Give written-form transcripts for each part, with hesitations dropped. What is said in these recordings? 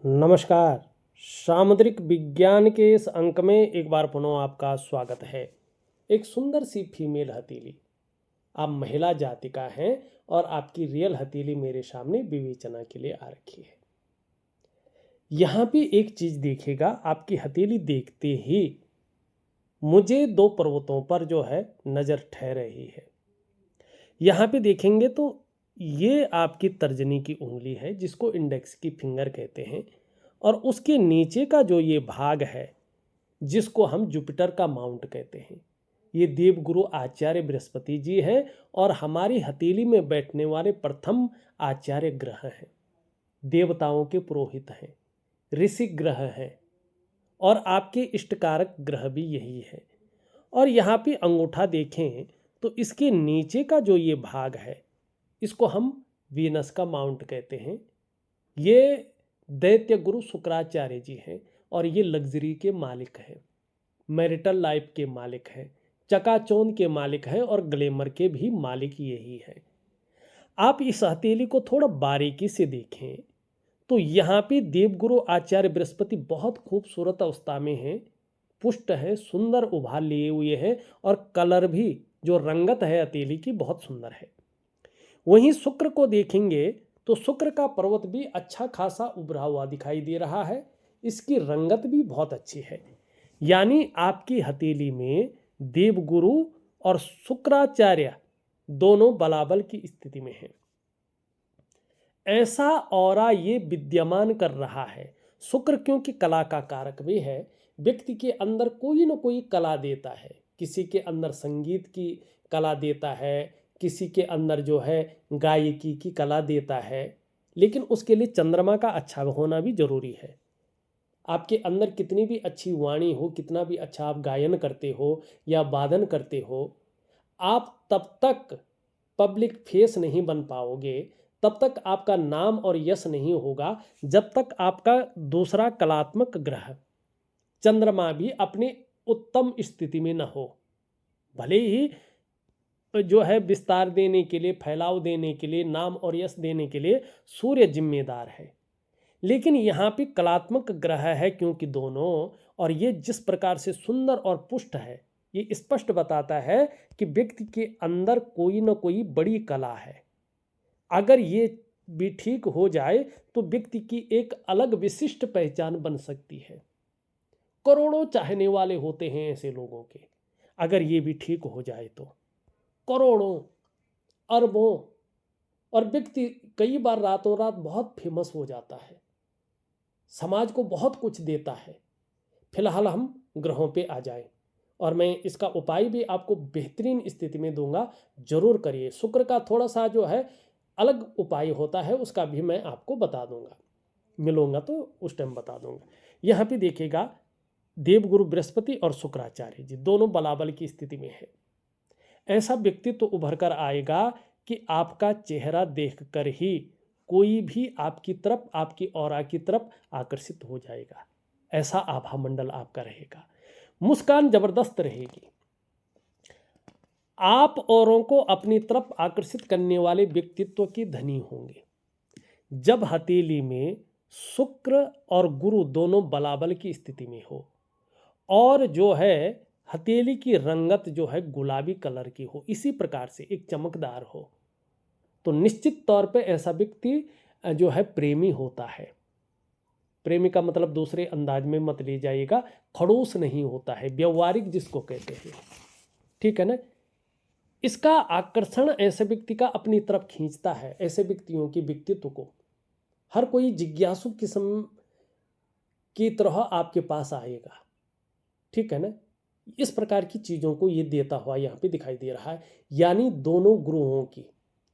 नमस्कार। सामुद्रिक विज्ञान के इस अंक में एक बार पुनः आपका स्वागत है। एक सुंदर सी फीमेल हथेली, आप महिला जाति का हैं और आपकी रियल हथेली मेरे सामने विवेचना के लिए आ रखी है। यहाँ पे एक चीज देखिएगा, आपकी हथेली देखते ही मुझे दो पर्वतों पर जो है नजर ठहर रही है। यहाँ पे देखेंगे तो ये आपकी तर्जनी की उंगली है जिसको इंडेक्स की फिंगर कहते हैं, और उसके नीचे का जो ये भाग है जिसको हम जुपिटर का माउंट कहते हैं, ये देवगुरु आचार्य बृहस्पति जी हैं और हमारी हथेली में बैठने वाले प्रथम आचार्य ग्रह हैं, देवताओं के पुरोहित हैं, ऋषि ग्रह हैं और आपके इष्टकारक ग्रह भी यही है। और यहाँ पे अंगूठा देखें तो इसके नीचे का जो ये भाग है इसको हम वीनस का माउंट कहते हैं। ये दैत्य गुरु शुक्राचार्य जी हैं और ये लग्जरी के मालिक हैं, मैरिटल लाइफ के मालिक हैं, चकाचौंध के मालिक हैं और ग्लैमर के भी मालिक यही हैं। आप इस हथेली को थोड़ा बारीकी से देखें तो यहाँ पे देवगुरु आचार्य बृहस्पति बहुत खूबसूरत अवस्था में हैं, पुष्ट है, सुंदर उभार लिए हुए हैं और कलर भी जो रंगत है हथेली की बहुत सुंदर है। वहीं शुक्र को देखेंगे तो शुक्र का पर्वत भी अच्छा खासा उभरा हुआ दिखाई दे रहा है, इसकी रंगत भी बहुत अच्छी है। यानी आपकी हथेली में देवगुरु और शुक्राचार्य दोनों बलाबल की स्थिति में हैं। ऐसा ऑरा ये विद्यमान कर रहा है। शुक्र क्योंकि कला का कारक भी है, व्यक्ति के अंदर कोई ना कोई कला देता है। किसी के अंदर संगीत की कला देता है, किसी के अंदर जो है गायकी की कला देता है, लेकिन उसके लिए चंद्रमा का अच्छा होना भी जरूरी है। आपके अंदर कितनी भी अच्छी वाणी हो, कितना भी अच्छा आप गायन करते हो या वादन करते हो, आप तब तक पब्लिक फेस नहीं बन पाओगे, तब तक आपका नाम और यश नहीं होगा जब तक आपका दूसरा कलात्मक ग्रह चंद्रमा भी अपनी उत्तम स्थिति में न हो। भले ही जो है विस्तार देने के लिए, फैलाव देने के लिए, नाम और यश देने के लिए सूर्य जिम्मेदार है, लेकिन यहाँ पे कलात्मक ग्रह है क्योंकि दोनों, और ये जिस प्रकार से सुंदर और पुष्ट है ये स्पष्ट बताता है कि व्यक्ति के अंदर कोई ना कोई बड़ी कला है। अगर ये भी ठीक हो जाए तो व्यक्ति की एक अलग विशिष्ट पहचान बन सकती है। करोड़ों चाहने वाले होते हैं ऐसे लोगों के, अगर ये भी ठीक हो जाए तो करोड़ों, अरबों, और व्यक्ति कई बार रातों रात बहुत फेमस हो जाता है, समाज को बहुत कुछ देता है। फिलहाल हम ग्रहों पे आ जाएं और मैं इसका उपाय भी आपको बेहतरीन स्थिति में दूंगा, जरूर करिए। शुक्र का थोड़ा सा जो है अलग उपाय होता है, उसका भी मैं आपको बता दूंगा, मिलूंगा तो उस टाइम बता दूंगा। यहाँ पे देखिएगा देवगुरु बृहस्पति और शुक्राचार्य जी दोनों बलाबल की स्थिति में है। ऐसा व्यक्तित्व तो उभर कर आएगा कि आपका चेहरा देखकर ही कोई भी आपकी तरफ, आपकी ऑरा की तरफ आकर्षित हो जाएगा। ऐसा आभा मंडल आपका रहेगा, मुस्कान जबरदस्त रहेगी, आप औरों को अपनी तरफ आकर्षित करने वाले व्यक्तित्व के धनी होंगे। जब हथेली में शुक्र और गुरु दोनों बलाबल की स्थिति में हो और जो है हथेली की रंगत जो है गुलाबी कलर की हो, इसी प्रकार से एक चमकदार हो, तो निश्चित तौर पे ऐसा व्यक्ति जो है प्रेमी होता है। प्रेमी का मतलब दूसरे अंदाज में मत ले जाइएगा, खड़ूस नहीं होता है, व्यवहारिक जिसको कहते हैं, ठीक है ना। इसका आकर्षण ऐसे व्यक्ति का अपनी तरफ खींचता है। ऐसे व्यक्तियों की व्यक्तित्व को हर कोई जिज्ञासु किस्म की तरह आपके पास आएगा, ठीक है ना। इस प्रकार की चीज़ों को ये देता हुआ यहाँ पे दिखाई दे रहा है। यानी दोनों गुरुओं की,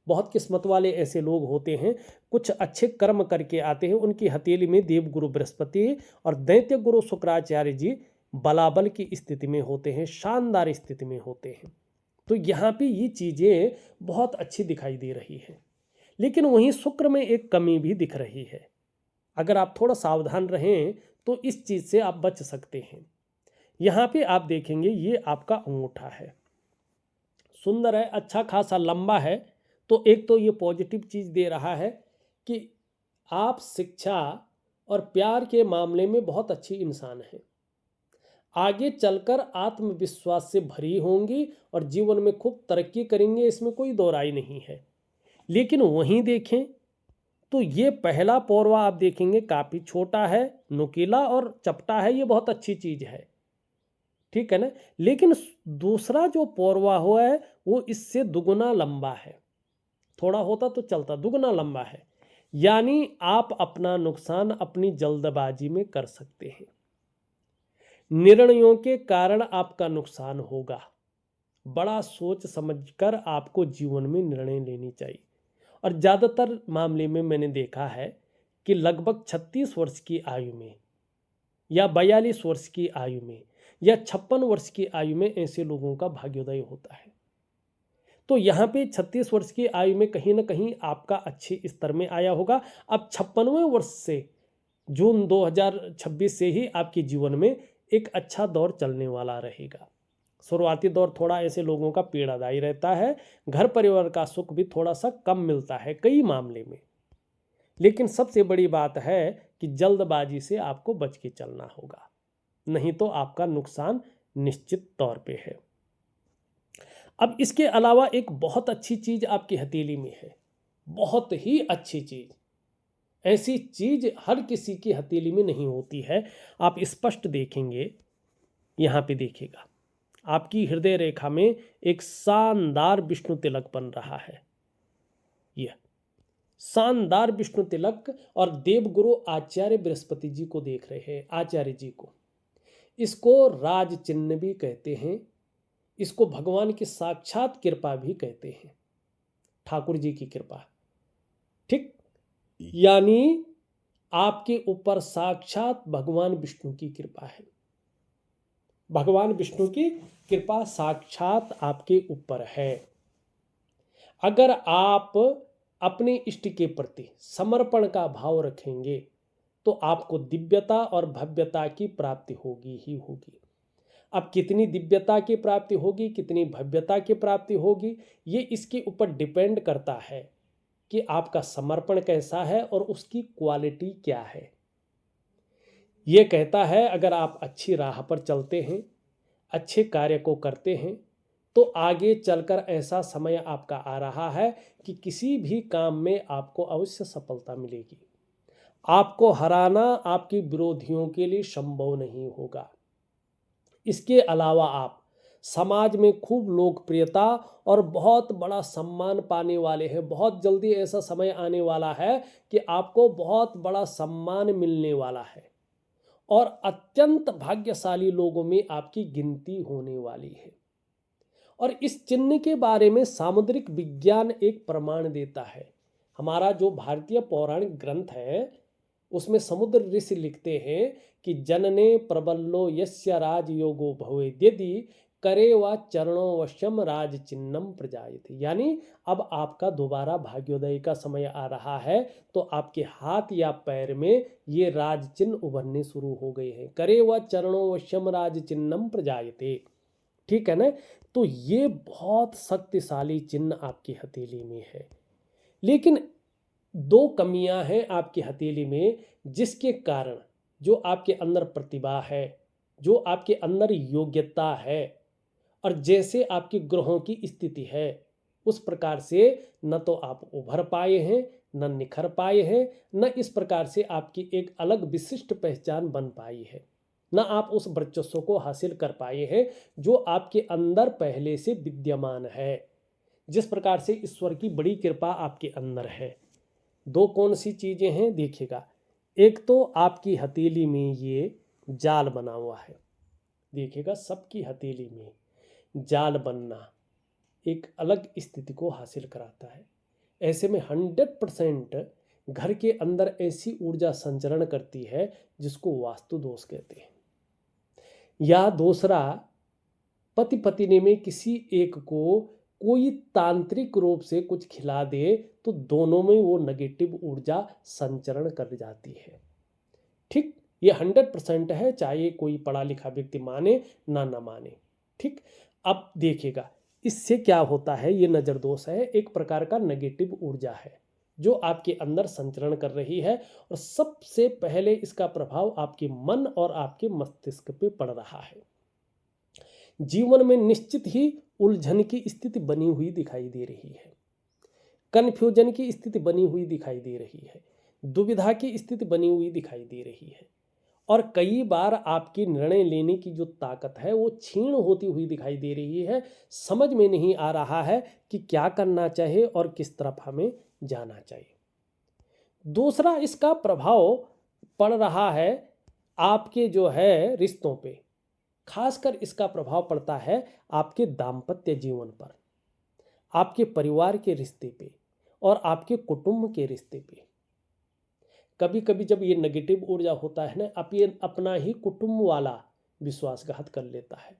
बहुत किस्मत वाले ऐसे लोग होते हैं, कुछ अच्छे कर्म करके आते हैं, उनकी हथेली में देवगुरु बृहस्पति और दैत्य गुरु शुक्राचार्य जी बलाबल की स्थिति में होते हैं, शानदार स्थिति में होते हैं। तो यहाँ पे ये चीज़ें बहुत अच्छी दिखाई दे रही है। लेकिन वहीं शुक्र में एक कमी भी दिख रही है। अगर आप थोड़ा सावधान रहें तो इस चीज़ से आप बच सकते हैं। यहाँ पे आप देखेंगे ये आपका अंगूठा है, सुंदर है, अच्छा खासा लंबा है, तो एक तो ये पॉजिटिव चीज़ दे रहा है कि आप शिक्षा और प्यार के मामले में बहुत अच्छी इंसान है। आगे चलकर आत्मविश्वास से भरी होंगी और जीवन में खूब तरक्की करेंगे, इसमें कोई दो राय नहीं है। लेकिन वहीं देखें तो ये पहला पौरवा आप देखेंगे काफ़ी छोटा है, नुकीला और चपटा है, ये बहुत अच्छी चीज़ है, ठीक है ना। लेकिन दूसरा जो पौरवा हुआ है वो इससे दुगुना लंबा है, थोड़ा होता तो चलता, दुगुना लंबा है। यानी आप अपना नुकसान अपनी जल्दबाजी में कर सकते हैं। निर्णयों के कारण आपका नुकसान होगा। बड़ा सोच समझकर आपको जीवन में निर्णय लेनी चाहिए। और ज़्यादातर मामले में मैंने देखा है कि लगभग 36 वर्ष की आयु में या 42 वर्ष की आयु में या 56 वर्ष की आयु में ऐसे लोगों का भाग्योदय होता है। तो यहाँ पे 36 वर्ष की आयु में कहीं ना कहीं आपका अच्छे स्तर में आया होगा। अब 56वें वर्ष से जून 2026 से ही आपके जीवन में एक अच्छा दौर चलने वाला रहेगा। शुरुआती दौर थोड़ा ऐसे लोगों का पीड़ादायी रहता है, घर परिवार का सुख भी थोड़ा सा कम मिलता है कई मामले में। लेकिन सबसे बड़ी बात है कि जल्दबाजी से आपको बच के चलना होगा, नहीं तो आपका नुकसान निश्चित तौर पे है। अब इसके अलावा एक बहुत अच्छी चीज आपकी हथेली में है, बहुत ही अच्छी चीज। ऐसी चीज हर किसी की हथेली में नहीं होती है। आप स्पष्ट देखेंगे, यहाँ पे देखिएगा, आपकी हृदय रेखा में एक शानदार विष्णु तिलक बन रहा है। यह शानदार विष्णु तिलक, और देवगुरु आचार्य बृहस्पति जी को देख रहे हैं, आचार्य जी को। इसको राज चिन्ह भी कहते हैं, इसको भगवान की साक्षात कृपा भी कहते हैं, ठाकुर जी की कृपा, ठीक। यानी आपके ऊपर साक्षात भगवान विष्णु की कृपा है। भगवान विष्णु की कृपा साक्षात आपके ऊपर है। अगर आप अपने इष्ट के प्रति समर्पण का भाव रखेंगे तो आपको दिव्यता और भव्यता की प्राप्ति होगी ही होगी। अब कितनी दिव्यता की प्राप्ति होगी, कितनी भव्यता की प्राप्ति होगी, ये इसके ऊपर डिपेंड करता है कि आपका समर्पण कैसा है और उसकी क्वालिटी क्या है। ये कहता है अगर आप अच्छी राह पर चलते हैं, अच्छे कार्य को करते हैं, तो आगे चलकर ऐसा समय आपका आ रहा है कि किसी भी काम में आपको अवश्य सफलता मिलेगी। आपको हराना आपके विरोधियों के लिए संभव नहीं होगा। इसके अलावा आप समाज में खूब लोकप्रियता और बहुत बड़ा सम्मान पाने वाले हैं। बहुत जल्दी ऐसा समय आने वाला है कि आपको बहुत बड़ा सम्मान मिलने वाला है और अत्यंत भाग्यशाली लोगों में आपकी गिनती होने वाली है। और इस चिन्ह के बारे में सामुद्रिक विज्ञान एक प्रमाण देता है। हमारा जो भारतीय पौराणिक ग्रंथ है उसमें समुद्र ऋषि लिखते हैं कि जनने प्रबल्लो यस्य राजयोगो भवेद् यदि करे व चरणों वश्यम राज चिन्हम प्रजायते। यानी अब आपका दोबारा भाग्योदय का समय आ रहा है, तो आपके हाथ या पैर में ये राज चिन्ह उभरने शुरू हो गए हैं। करे व चरणों वश्यम राज चिन्हम प्रजायते, ठीक है ना। तो ये बहुत शक्तिशाली चिन्ह आपकी हथेली में है। लेकिन दो कमियां हैं आपकी हथेली में, जिसके कारण जो आपके अंदर प्रतिभा है, जो आपके अंदर योग्यता है और जैसे आपकी ग्रहों की स्थिति है, उस प्रकार से न तो आप उभर पाए हैं, न निखर पाए हैं, न इस प्रकार से आपकी एक अलग विशिष्ट पहचान बन पाई है, न आप उस वर्चस्व को हासिल कर पाए हैं जो आपके अंदर पहले से विद्यमान है। जिस प्रकार से ईश्वर की बड़ी कृपा आपके अंदर है। दो कौन सी चीजें हैं देखिएगा। एक तो आपकी हथेली में ये जाल बना हुआ है, देखिएगा, सबकी हथेली में जाल बनना एक अलग स्थिति को हासिल कराता है। ऐसे में 100% घर के अंदर ऐसी ऊर्जा संचरण करती है जिसको वास्तु दोष कहते हैं। या दूसरा, पति पत्नी में किसी एक को कोई तांत्रिक रूप से कुछ खिला दे तो दोनों में वो नेगेटिव ऊर्जा संचरण कर जाती है, ठीक। ये 100% है, चाहे कोई पढ़ा लिखा व्यक्ति माने ना माने, ठीक। अब देखिएगा इससे क्या होता है, ये नज़र दोष है, एक प्रकार का नेगेटिव ऊर्जा है। जो आपके अंदर संचरण कर रही है, और सबसे पहले इसका प्रभाव आपके मन और आपके मस्तिष्क पे पड़ रहा है। जीवन में निश्चित ही उलझन की स्थिति बनी हुई दिखाई दे रही है, कन्फ्यूजन की स्थिति बनी हुई दिखाई दे रही है, दुविधा की स्थिति बनी हुई दिखाई दे रही है, और कई बार आपकी निर्णय लेने की जो ताकत है वो क्षीण होती हुई दिखाई दे रही है। समझ में नहीं आ रहा है कि क्या करना चाहिए और किस तरफ हमें जाना चाहिए। दूसरा इसका प्रभाव पड़ रहा है आपके जो है रिश्तों पे, खासकर इसका प्रभाव पड़ता है आपके दाम्पत्य जीवन पर, आपके परिवार के रिश्ते पे और आपके कुटुंब के रिश्ते पे। कभी कभी जब ये नेगेटिव ऊर्जा होता है ना, आप ये अपना ही कुटुंब वाला विश्वासघात कर लेता है,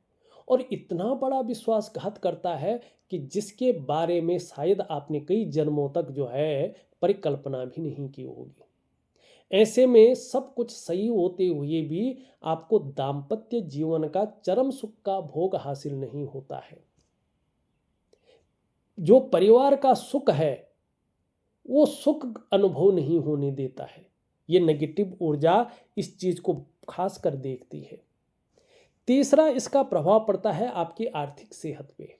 और इतना बड़ा विश्वासघात करता है कि जिसके बारे में शायद आपने कई जन्मों तक जो है परिकल्पना भी नहीं की होगी। ऐसे में सब कुछ सही होते हुए भी आपको दाम्पत्य जीवन का चरम सुख का भोग हासिल नहीं होता है। जो परिवार का सुख है वो सुख अनुभव नहीं होने देता है। ये नेगेटिव ऊर्जा इस चीज को खास कर देखती है। तीसरा इसका प्रभाव पड़ता है आपकी आर्थिक सेहत पे।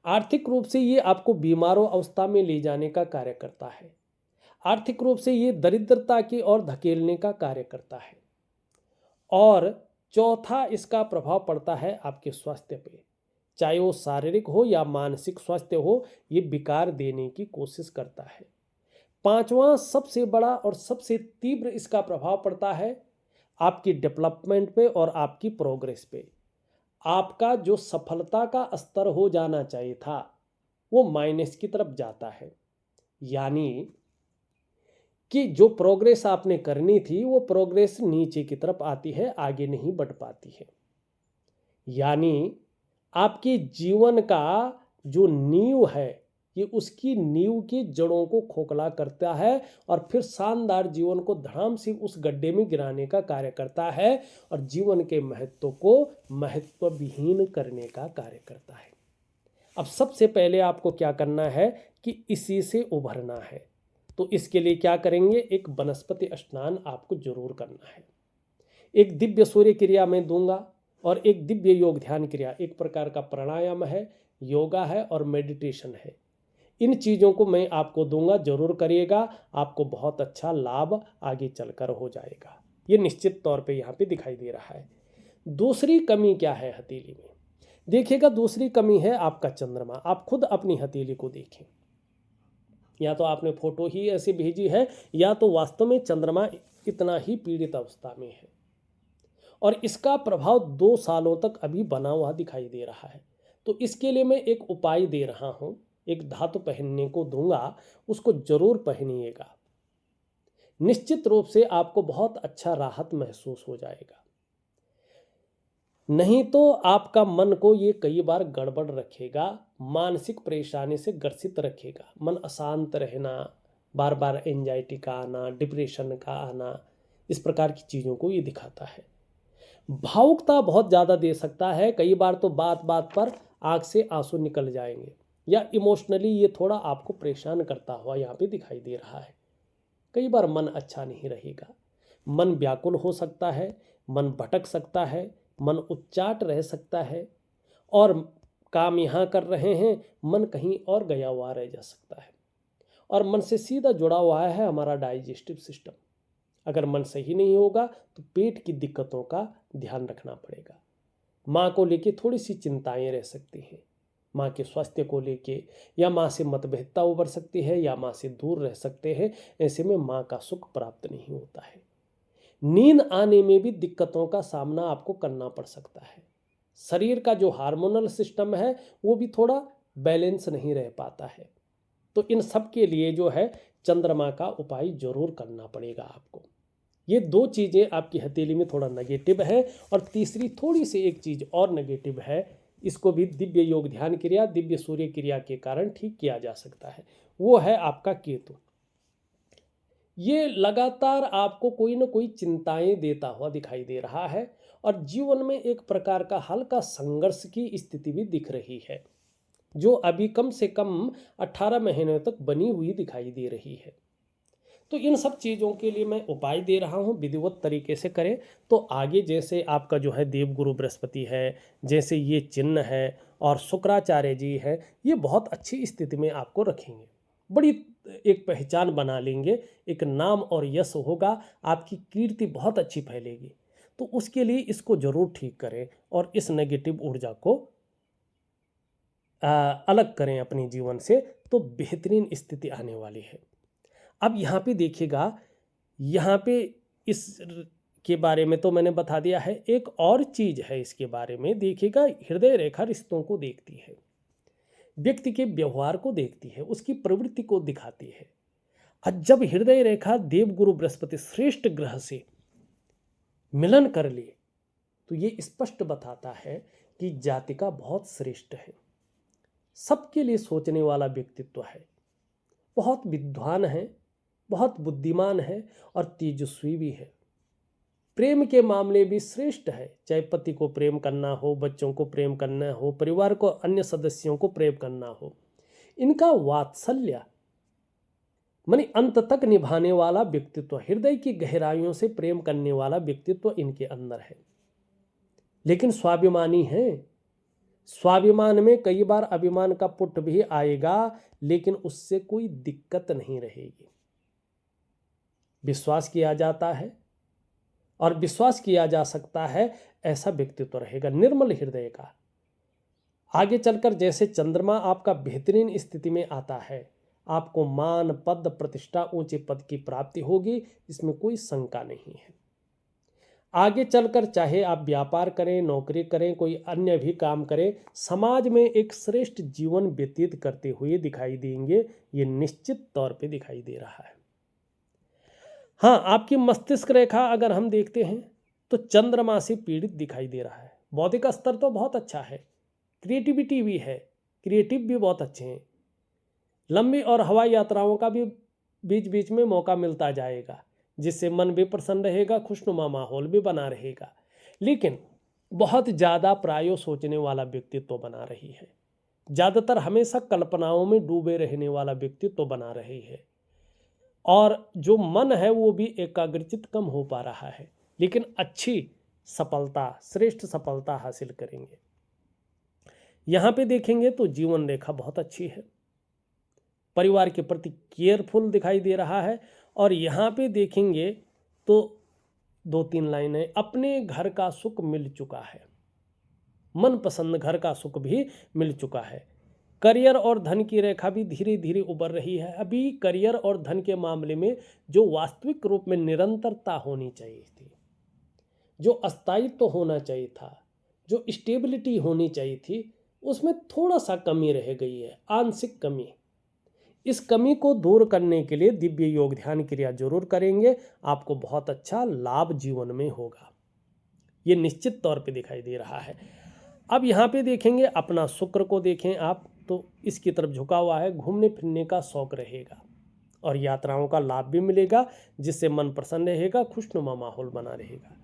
आर्थिक रूप से ये आपको बीमारों अवस्था में ले जाने का कार्य करता है। आर्थिक रूप से ये दरिद्रता की ओर धकेलने का कार्य करता है। और चौथा इसका प्रभाव पड़ता है आपके स्वास्थ्य पे, चाहे वो शारीरिक हो या मानसिक स्वास्थ्य हो, ये विकार देने की कोशिश करता है। पांचवा सबसे बड़ा और सबसे तीव्र इसका प्रभाव पड़ता है आपकी डेवलपमेंट पे और आपकी प्रोग्रेस पे। आपका जो सफलता का स्तर हो जाना चाहिए था वो माइनस की तरफ जाता है, यानी कि जो प्रोग्रेस आपने करनी थी वो प्रोग्रेस नीचे की तरफ आती है, आगे नहीं बढ़ पाती है। यानी आपके जीवन का जो नींव है ये उसकी नींव की जड़ों को खोखला करता है और फिर शानदार जीवन को धड़ाम से उस गड्ढे में गिराने का कार्य करता है और जीवन के महत्व को महत्व विहीन करने का कार्य करता है। अब सबसे पहले आपको क्या करना है कि इसी से उभरना है। तो इसके लिए क्या करेंगे, एक वनस्पति स्नान आपको जरूर करना है। एक दिव्य सूर्य क्रिया मैं दूंगा और एक दिव्य योग ध्यान क्रिया, एक प्रकार का प्राणायाम है, योगा है और मेडिटेशन है। इन चीज़ों को मैं आपको दूंगा, जरूर करिएगा, आपको बहुत अच्छा लाभ आगे चलकर हो जाएगा। ये निश्चित तौर पे यहाँ पे दिखाई दे रहा है। दूसरी कमी क्या है हथेली में, देखिएगा दूसरी कमी है आपका चंद्रमा। आप खुद अपनी हथेली को देखें, या तो आपने फोटो ही ऐसे भेजी है या तो वास्तव में चंद्रमा इतना ही पीड़ित अवस्था में है, और इसका प्रभाव 2 सालों तक अभी बना हुआ दिखाई दे रहा है। तो इसके लिए मैं एक उपाय दे रहा हूं, एक धातु पहनने को दूंगा, उसको जरूर पहनिएगा। निश्चित रूप से आपको बहुत अच्छा राहत महसूस हो जाएगा। नहीं तो आपका मन को ये कई बार गड़बड़ रखेगा, मानसिक परेशानी से ग्रसित रखेगा। मन अशांत रहना, बार बार एंजाइटी का आना, डिप्रेशन का आना, इस प्रकार की चीज़ों को ये दिखाता है। भावुकता बहुत ज़्यादा दे सकता है, कई बार तो बात बात पर आँख से आंसू निकल जाएंगे, या इमोशनली ये थोड़ा आपको परेशान करता हुआ यहाँ पे दिखाई दे रहा है। कई बार मन अच्छा नहीं रहेगा, मन व्याकुल हो सकता है, मन भटक सकता है, मन उच्चाट रह सकता है, और काम यहाँ कर रहे हैं मन कहीं और गया हुआ रह जा सकता है। और मन से सीधा जुड़ा हुआ है हमारा डाइजेस्टिव सिस्टम। अगर मन सही नहीं होगा तो पेट की दिक्कतों का ध्यान रखना पड़ेगा। माँ को लेके थोड़ी सी चिंताएं रह सकती हैं, माँ के स्वास्थ्य को लेके, या माँ से मतभेदता उभर सकती है, या माँ से दूर रह सकते हैं। ऐसे में माँ का सुख प्राप्त नहीं होता है। नींद आने में भी दिक्कतों का सामना आपको करना पड़ सकता है। शरीर का जो हार्मोनल सिस्टम है वो भी थोड़ा बैलेंस नहीं रह पाता है। तो इन सब के लिए जो है चंद्रमा का उपाय जरूर करना पड़ेगा आपको। ये 2 चीज़ें आपकी हथेली में थोड़ा नेगेटिव है, और तीसरी थोड़ी सी एक चीज़ और नेगेटिव है, इसको भी दिव्य योग ध्यान क्रिया, दिव्य सूर्य क्रिया के कारण ठीक किया जा सकता है। वो है आपका केतु। ये लगातार आपको कोई ना कोई चिंताएं देता हुआ दिखाई दे रहा है, और जीवन में एक प्रकार का हल्का संघर्ष की स्थिति भी दिख रही है। जो अभी कम से कम 18 महीनों तक बनी हुई दिखाई दे रही है। तो इन सब चीज़ों के लिए मैं उपाय दे रहा हूँ, विधिवत तरीके से करें तो आगे जैसे आपका जो है देवगुरु बृहस्पति है, जैसे ये चिन्ह है और शुक्राचार्य जी है, ये बहुत अच्छी स्थिति में आपको रखेंगे, बड़ी एक पहचान बना लेंगे, एक नाम और यश होगा, आपकी कीर्ति बहुत अच्छी फैलेगी। तो उसके लिए इसको ज़रूर ठीक करें और इस नेगेटिव ऊर्जा को अलग करें अपने जीवन से, तो बेहतरीन स्थिति आने वाली है। अब यहाँ पे देखिएगा, यहाँ पे इस के बारे में तो मैंने बता दिया है, एक और चीज़ है इसके बारे में देखिएगा, हृदय रेखा रिश्तों को देखती है, व्यक्ति के व्यवहार को देखती है, उसकी प्रवृत्ति को दिखाती है। और जब हृदय रेखा देवगुरु बृहस्पति श्रेष्ठ ग्रह से मिलन कर ले तो ये स्पष्ट बताता है कि जातिका बहुत श्रेष्ठ है, सबके लिए सोचने वाला व्यक्तित्व है, बहुत विद्वान है, बहुत बुद्धिमान है और तेजस्वी भी है। प्रेम के मामले भी श्रेष्ठ है, चाहे पति को प्रेम करना हो, बच्चों को प्रेम करना हो, परिवार को अन्य सदस्यों को प्रेम करना हो, इनका वात्सल्य मानी अंत तक निभाने वाला व्यक्तित्व, हृदय की गहराइयों से प्रेम करने वाला व्यक्तित्व इनके अंदर है। लेकिन स्वाभिमानी है, स्वाभिमान में कई बार अभिमान का पुट भी आएगा, लेकिन उससे कोई दिक्कत नहीं रहेगी। विश्वास किया जाता है और विश्वास किया जा सकता है, ऐसा व्यक्तित्व रहेगा निर्मल हृदय का। आगे चलकर जैसे चंद्रमा आपका बेहतरीन स्थिति में आता है, आपको मान पद प्रतिष्ठा ऊंचे पद की प्राप्ति होगी, इसमें कोई शंका नहीं है। आगे चलकर चाहे आप व्यापार करें, नौकरी करें, कोई अन्य भी काम करें, समाज में एक श्रेष्ठ जीवन व्यतीत करते हुए दिखाई देंगे, ये निश्चित तौर पे दिखाई दे रहा है। हाँ, आपकी मस्तिष्क रेखा अगर हम देखते हैं तो चंद्रमा से पीड़ित दिखाई दे रहा है। बौद्धिक स्तर तो बहुत अच्छा है, क्रिएटिविटी भी है, क्रिएटिव भी बहुत अच्छे हैं, लंबी और हवाई यात्राओं का भी बीच बीच में मौका मिलता जाएगा, जिससे मन भी प्रसन्न रहेगा, खुशनुमा माहौल भी बना रहेगा। लेकिन बहुत ज़्यादा प्रायो सोचने वाला व्यक्तित्व बना रही है, ज़्यादातर हमेशा कल्पनाओं में डूबे रहने वाला व्यक्तित्व बना रही है, और जो मन है वो भी एकाग्रचित कम हो पा रहा है, लेकिन अच्छी सफलता, श्रेष्ठ सफलता हासिल करेंगे। यहाँ पे देखेंगे तो जीवन रेखा बहुत अच्छी है, परिवार के प्रति केयरफुल दिखाई दे रहा है। और यहाँ पे देखेंगे तो 2-3 लाइनें, अपने घर का सुख मिल चुका है, मनपसंद घर का सुख भी मिल चुका है। करियर और धन की रेखा भी धीरे धीरे उभर रही है। अभी करियर और धन के मामले में जो वास्तविक रूप में निरंतरता होनी चाहिए थी, जो अस्थायित्व होना चाहिए था, जो स्टेबिलिटी होनी चाहिए थी, उसमें थोड़ा सा कमी रह गई है, आंशिक कमी। इस कमी को दूर करने के लिए दिव्य योग ध्यान क्रिया जरूर करेंगे, आपको बहुत अच्छा लाभ जीवन में होगा, ये निश्चित तौर पे दिखाई दे रहा है। अब यहाँ पे देखेंगे अपना शुक्र को देखें आप, तो इसकी तरफ झुका हुआ है, घूमने फिरने का शौक रहेगा और यात्राओं का लाभ भी मिलेगा, जिससे मन प्रसन्न रहेगा, खुशनुमा माहौल बना रहेगा।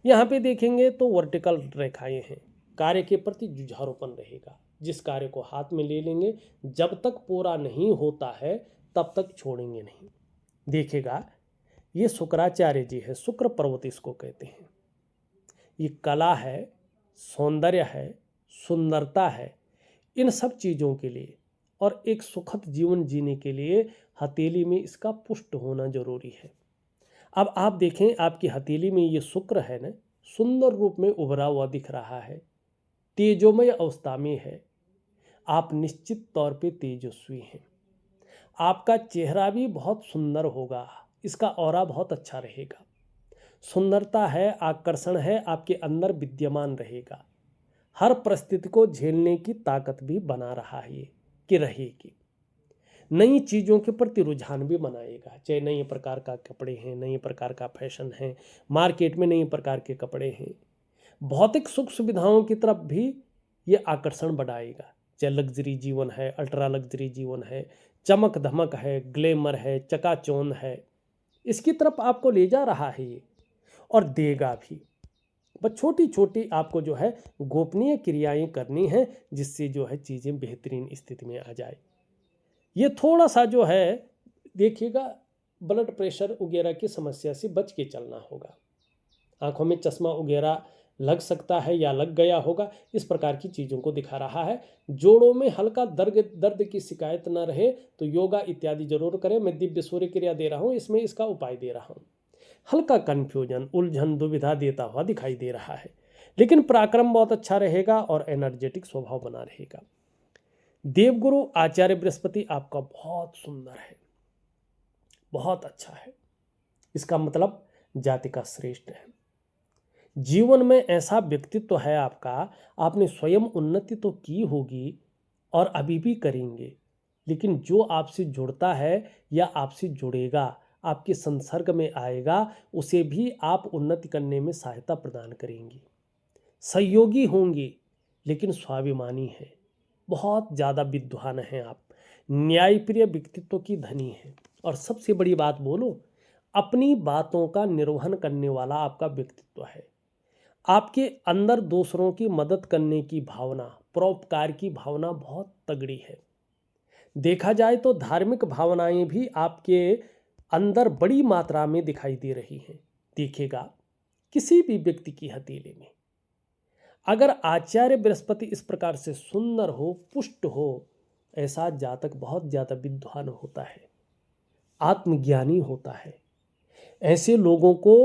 यहाँ पे देखेंगे तो वर्टिकल रेखाएं हैं, कार्य के प्रति जुझारूपन रहेगा, जिस कार्य को हाथ में ले लेंगे, जब तक पूरा नहीं होता है तब तक छोड़ेंगे नहीं। देखिएगा, ये शुक्राचार्य जी है, शुक्र पर्वत इसको कहते हैं। ये कला है, सौंदर्य है, सुंदरता है, इन सब चीज़ों के लिए और एक सुखद जीवन जीने के लिए हथेली में इसका पुष्ट होना जरूरी है। अब आप देखें, आपकी हथेली में ये शुक्र है ना, सुंदर रूप में उभरा हुआ दिख रहा है, तेजोमय अवस्था में है, आप निश्चित तौर पे तेजस्वी हैं। आपका चेहरा भी बहुत सुंदर होगा, इसका ऑरा बहुत अच्छा रहेगा, सुंदरता है, आकर्षण है, आपके अंदर विद्यमान रहेगा। हर परिस्थिति को झेलने की ताकत भी बना रहा है ये, कि रहेगी। नई चीज़ों के प्रति रुझान भी बनाएगा, चाहे नए प्रकार का कपड़े हैं, नए प्रकार का फैशन है, मार्केट में नए प्रकार के कपड़े हैं, भौतिक सुख सुविधाओं की तरफ भी ये आकर्षण बढ़ाएगा, चाहे लग्जरी जीवन है, अल्ट्रा लग्जरी जीवन है, चमक धमक है, ग्लैमर है, चकाचौंध है, इसकी तरफ आपको ले जा रहा है ये, और देगा भी। बस छोटी छोटी आपको जो है गोपनीय क्रियाएं करनी है, जिससे जो है चीज़ें बेहतरीन स्थिति में आ जाए। ये थोड़ा सा जो है देखिएगा, ब्लड प्रेशर वगैरह की समस्या से बच के चलना होगा। आंखों में चश्मा वगैरह लग सकता है या लग गया होगा, इस प्रकार की चीज़ों को दिखा रहा है। जोड़ों में हल्का दर्द दर्द की शिकायत न रहे तो योगा इत्यादि जरूर करें। मैं दिव्य सूर्य क्रिया दे रहा हूँ, इसमें इसका उपाय दे रहा हूँ। हल्का कन्फ्यूजन, उलझन, दुविधा देता हुआ दिखाई दे रहा है, लेकिन पराक्रम बहुत अच्छा रहेगा और एनर्जेटिक स्वभाव बना रहेगा। देवगुरु आचार्य बृहस्पति आपका बहुत सुंदर है, बहुत अच्छा है। इसका मतलब जातिका श्रेष्ठ है। जीवन में ऐसा व्यक्तित्व है आपका, आपने स्वयं उन्नति तो की होगी और अभी भी करेंगे, लेकिन जो आपसे जुड़ता है या आपसे जुड़ेगा, आपके संसर्ग में आएगा, उसे भी आप उन्नति करने में सहायता प्रदान करेंगे। सहयोगी होंगे, लेकिन स्वाभिमानी है, बहुत ज़्यादा विद्वान हैं आप, न्यायप्रिय व्यक्तित्व की धनी हैं। और सबसे बड़ी बात बोलो, अपनी बातों का निर्वहन करने वाला आपका व्यक्तित्व है। आपके अंदर दूसरों की मदद करने की भावना, परोपकार की भावना बहुत तगड़ी है। देखा जाए तो धार्मिक भावनाएं भी आपके अंदर बड़ी मात्रा में दिखाई दे रही हैं। देखिएगा, किसी भी व्यक्ति की हथेली में अगर आचार्य बृहस्पति इस प्रकार से सुंदर हो, पुष्ट हो, ऐसा जातक बहुत ज़्यादा विद्वान होता है, आत्मज्ञानी होता है। ऐसे लोगों को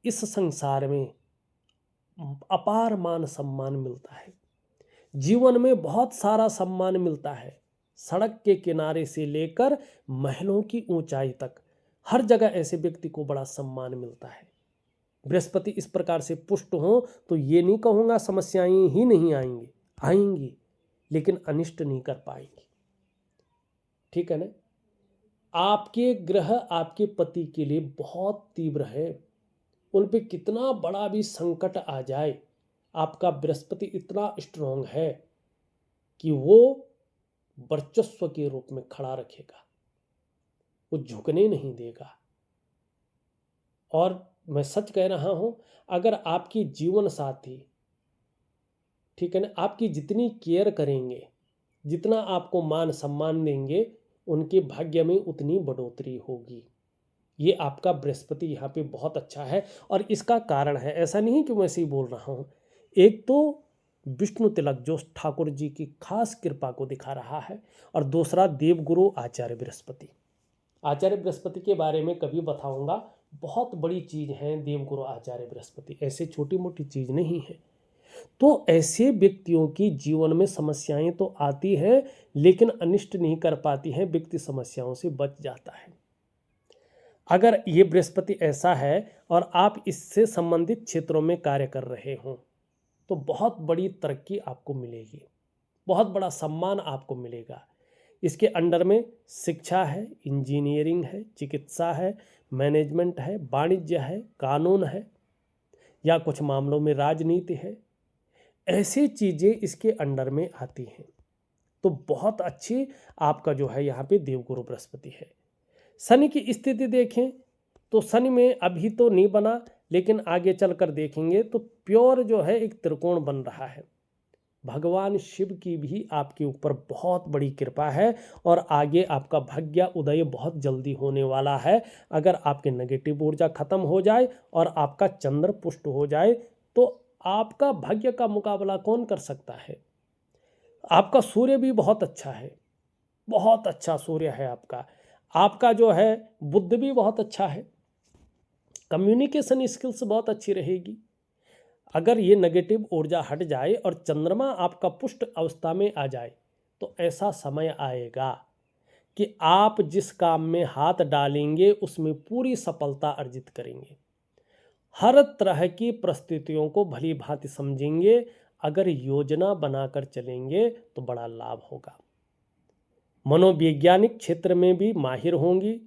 इस संसार में अपार मान सम्मान मिलता है, जीवन में बहुत सारा सम्मान मिलता है। सड़क के किनारे से लेकर महलों की ऊंचाई तक हर जगह ऐसे व्यक्ति को बड़ा सम्मान मिलता है। बृहस्पति इस प्रकार से पुष्ट हो तो ये नहीं कहूँगा समस्याएं ही नहीं आएंगी, आएंगी, लेकिन अनिष्ट नहीं कर पाएंगी। ठीक है ना। आपके ग्रह आपके पति के लिए बहुत तीव्र है, उन पे कितना बड़ा भी संकट आ जाए, आपका बृहस्पति इतना स्ट्रांग है कि वो वर्चस्व के रूप में खड़ा रखेगा, वो झुकने नहीं देगा। और मैं सच कह रहा हूं, अगर आपकी जीवन साथी, ठीक है ना, आपकी जितनी केयर करेंगे, जितना आपको मान सम्मान देंगे, उनके भाग्य में उतनी बढ़ोतरी होगी। ये आपका बृहस्पति यहाँ पे बहुत अच्छा है और इसका कारण है, ऐसा नहीं कि मैं ऐसे ही बोल रहा हूँ। एक तो विष्णु तिलक जो ठाकुर जी की खास कृपा को दिखा रहा है, और दूसरा देवगुरु आचार्य बृहस्पति। आचार्य बृहस्पति के बारे में कभी बताऊंगा, बहुत बड़ी चीज़ है देवगुरु आचार्य बृहस्पति, ऐसे छोटी मोटी चीज़ नहीं है। तो ऐसे व्यक्तियों की जीवन में समस्याएं तो आती हैं, लेकिन अनिष्ट नहीं कर पाती हैं, व्यक्ति समस्याओं से बच जाता है। अगर ये बृहस्पति ऐसा है और आप इससे संबंधित क्षेत्रों में कार्य कर रहे हों, तो बहुत बड़ी तरक्की आपको मिलेगी, बहुत बड़ा सम्मान आपको मिलेगा। इसके अंडर में शिक्षा है, इंजीनियरिंग है, चिकित्सा है, मैनेजमेंट है, वाणिज्य है, कानून है, या कुछ मामलों में राजनीति है, ऐसी चीज़ें इसके अंडर में आती हैं। तो बहुत अच्छी आपका जो है यहाँ पे देवगुरु बृहस्पति है। शनि की स्थिति देखें तो शनि में अभी तो नहीं बना, लेकिन आगे चलकर देखेंगे तो प्योर जो है एक त्रिकोण बन रहा है। भगवान शिव की भी आपके ऊपर बहुत बड़ी कृपा है और आगे आपका भाग्य उदय बहुत जल्दी होने वाला है। अगर आपके नेगेटिव ऊर्जा खत्म हो जाए और आपका चंद्र पुष्ट हो जाए तो आपका भाग्य का मुकाबला कौन कर सकता है। आपका सूर्य भी बहुत अच्छा है, बहुत अच्छा सूर्य है आपका। आपका जो है बुद्ध भी बहुत अच्छा है, कम्युनिकेशन स्किल्स बहुत अच्छी रहेगी। अगर ये नेगेटिव ऊर्जा हट जाए और चंद्रमा आपका पुष्ट अवस्था में आ जाए तो ऐसा समय आएगा कि आप जिस काम में हाथ डालेंगे उसमें पूरी सफलता अर्जित करेंगे। हर तरह की परिस्थितियों को भली भांति समझेंगे, अगर योजना बनाकर चलेंगे तो बड़ा लाभ होगा। मनोवैज्ञानिक क्षेत्र में भी माहिर होंगी,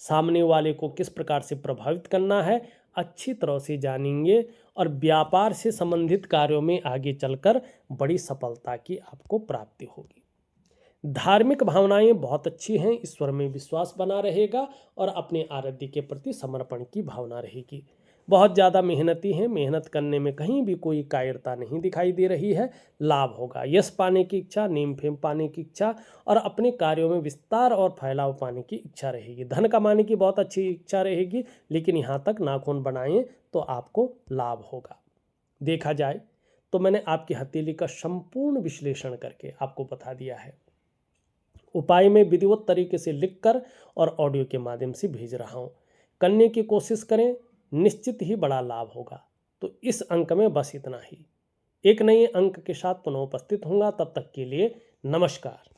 सामने वाले को किस प्रकार से प्रभावित करना है अच्छी तरह से जानेंगे और व्यापार से संबंधित कार्यों में आगे चलकर बड़ी सफलता की आपको प्राप्ति होगी। धार्मिक भावनाएं बहुत अच्छी हैं, ईश्वर में विश्वास बना रहेगा और अपने आराध्य के प्रति समर्पण की भावना रहेगी। बहुत ज़्यादा मेहनती हैं, मेहनत करने में कहीं भी कोई कायरता नहीं दिखाई दे रही है, लाभ होगा। यश पाने की इच्छा, नेम फेम पाने की इच्छा और अपने कार्यों में विस्तार और फैलाव पाने की इच्छा रहेगी। धन कमाने की बहुत अच्छी इच्छा रहेगी, लेकिन यहाँ तक नाखून बनाएं तो आपको लाभ होगा। देखा जाए तो मैंने आपकी हथेली का संपूर्ण विश्लेषण करके आपको बता दिया है। उपाय में विधिवत तरीके से लिखकर और ऑडियो के माध्यम से भेज रहा हूँ। करने की कोशिश करें, निश्चित ही बड़ा लाभ होगा। तो इस अंक में बस इतना ही। एक नए अंक के साथ पुनः उपस्थित होऊंगा, तब तक के लिए नमस्कार।